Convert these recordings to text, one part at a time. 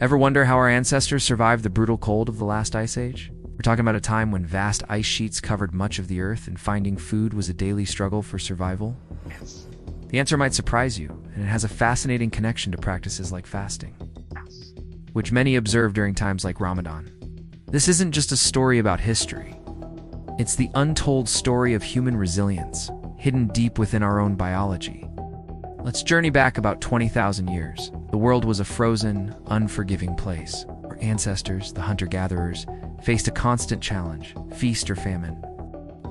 Ever wonder how our ancestors survived the brutal cold of the last ice age? We're talking about a time when vast ice sheets covered much of the earth and finding food was a daily struggle for survival. The answer might surprise you, and it has a fascinating connection to practices like fasting, which many observe during times like Ramadan. This isn't just a story about history. It's the untold story of human resilience, hidden deep within our own biology. Let's journey back about 20,000 years. The world was a frozen, unforgiving place. Our ancestors, the hunter-gatherers, faced a constant challenge, feast or famine.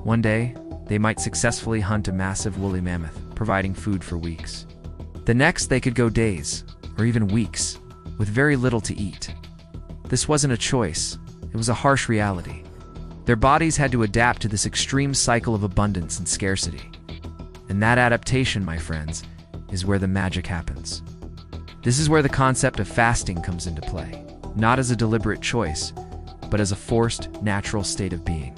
One day, they might successfully hunt a massive woolly mammoth, providing food for weeks. The next, they could go days, or even weeks, with very little to eat. This wasn't a choice, it was a harsh reality. Their bodies had to adapt to this extreme cycle of abundance and scarcity. And that adaptation, my friends, is where the magic happens. This is where the concept of fasting comes into play, not as a deliberate choice, but as a forced, natural state of being.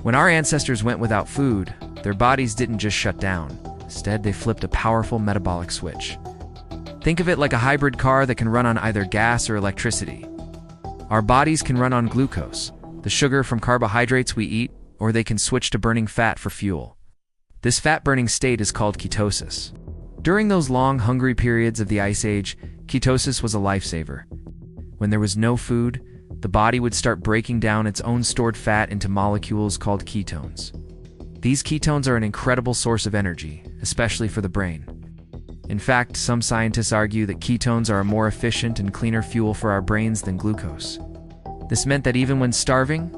When our ancestors went without food, their bodies didn't just shut down. Instead, they flipped a powerful metabolic switch. Think of it like a hybrid car that can run on either gas or electricity. Our bodies can run on glucose, the sugar from carbohydrates we eat, or they can switch to burning fat for fuel. This fat-burning state is called ketosis. During those long, hungry periods of the Ice Age, ketosis was a lifesaver. When there was no food, the body would start breaking down its own stored fat into molecules called ketones. These ketones are an incredible source of energy, especially for the brain. In fact, some scientists argue that ketones are a more efficient and cleaner fuel for our brains than glucose. This meant that even when starving,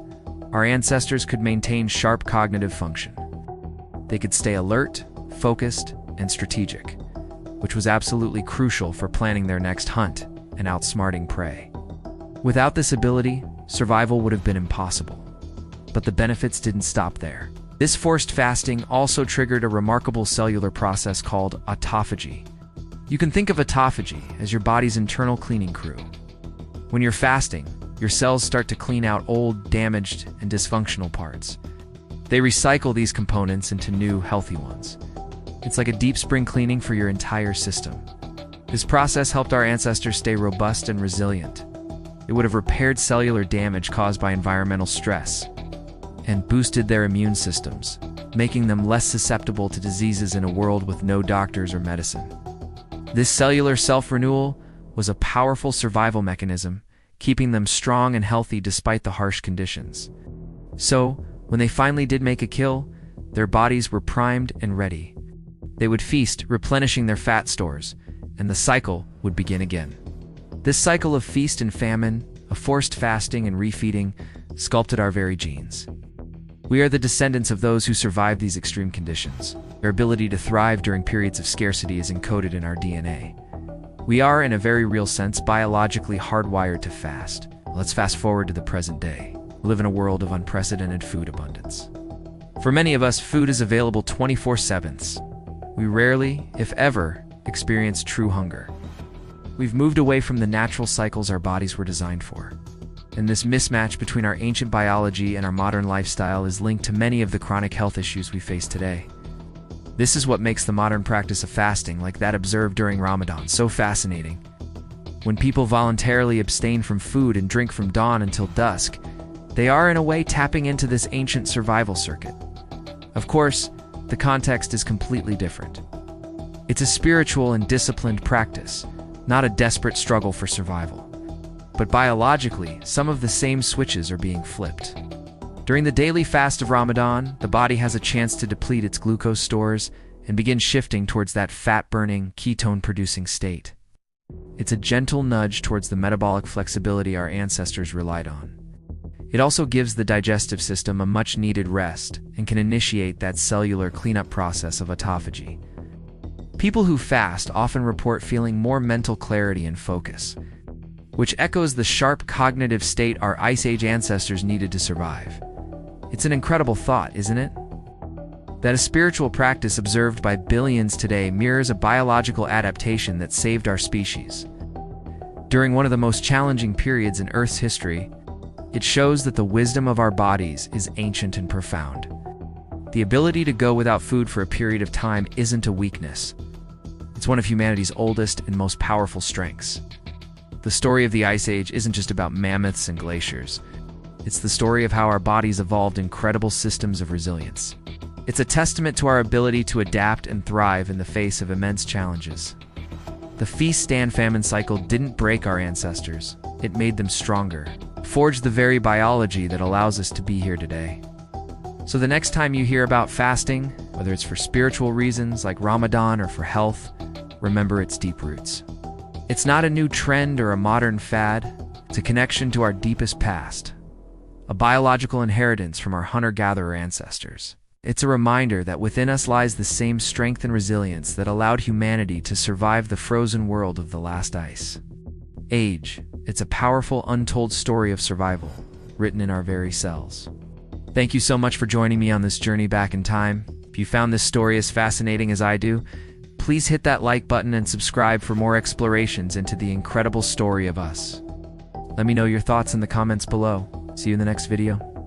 our ancestors could maintain sharp cognitive function. They could stay alert, focused, and strategic, which was absolutely crucial for planning their next hunt and outsmarting prey. Without this ability, survival would have been impossible. But the benefits didn't stop there. This forced fasting also triggered a remarkable cellular process called autophagy. You can think of autophagy as your body's internal cleaning crew. When you're fasting, your cells start to clean out old, damaged, and dysfunctional parts. They recycle these components into new, healthy ones. It's like a deep spring cleaning for your entire system. This process helped our ancestors stay robust and resilient. It would have repaired cellular damage caused by environmental stress and boosted their immune systems, making them less susceptible to diseases in a world with no doctors or medicine. This cellular self-renewal was a powerful survival mechanism, keeping them strong and healthy despite the harsh conditions. So, when they finally did make a kill, their bodies were primed and ready. They would feast, replenishing their fat stores, and the cycle would begin again. This cycle of feast and famine, of forced fasting and refeeding, sculpted our very genes. We are the descendants of those who survived these extreme conditions. Their ability to thrive during periods of scarcity is encoded in our DNA. We are, in a very real sense, biologically hardwired to fast. Let's fast forward to the present day. We live in a world of unprecedented food abundance. For many of us, food is available 24/7. We rarely, if ever, experience true hunger. We've moved away from the natural cycles our bodies were designed for. And this mismatch between our ancient biology and our modern lifestyle is linked to many of the chronic health issues we face today. This is what makes the modern practice of fasting, like that observed during Ramadan, so fascinating. When people voluntarily abstain from food and drink from dawn until dusk, they are in a way tapping into this ancient survival circuit. Of course, the context is completely different. It's a spiritual and disciplined practice, not a desperate struggle for survival. But biologically, some of the same switches are being flipped. During the daily fast of Ramadan, the body has a chance to deplete its glucose stores and begin shifting towards that fat-burning, ketone-producing state. It's a gentle nudge towards the metabolic flexibility our ancestors relied on. It also gives the digestive system a much-needed rest and can initiate that cellular cleanup process of autophagy. People who fast often report feeling more mental clarity and focus, which echoes the sharp cognitive state our Ice Age ancestors needed to survive. It's an incredible thought, isn't it? That a spiritual practice observed by billions today mirrors a biological adaptation that saved our species. During one of the most challenging periods in Earth's history, it shows that the wisdom of our bodies is ancient and profound. The ability to go without food for a period of time isn't a weakness. It's one of humanity's oldest and most powerful strengths. The story of the Ice Age isn't just about mammoths and glaciers. It's the story of how our bodies evolved incredible systems of resilience. It's a testament to our ability to adapt and thrive in the face of immense challenges. The feast-stand-famine cycle didn't break our ancestors. It made them stronger, forged the very biology that allows us to be here today. So the next time you hear about fasting, whether it's for spiritual reasons like Ramadan or for health, remember its deep roots. It's not a new trend or a modern fad. It's a connection to our deepest past, a biological inheritance from our hunter-gatherer ancestors. It's a reminder that within us lies the same strength and resilience that allowed humanity to survive the frozen world of the last ice age. It's a powerful, untold story of survival, written in our very cells. Thank you so much for joining me on this journey back in time. If you found this story as fascinating as I do, please hit that like button and subscribe for more explorations into the incredible story of us. Let me know your thoughts in the comments below. See you in the next video.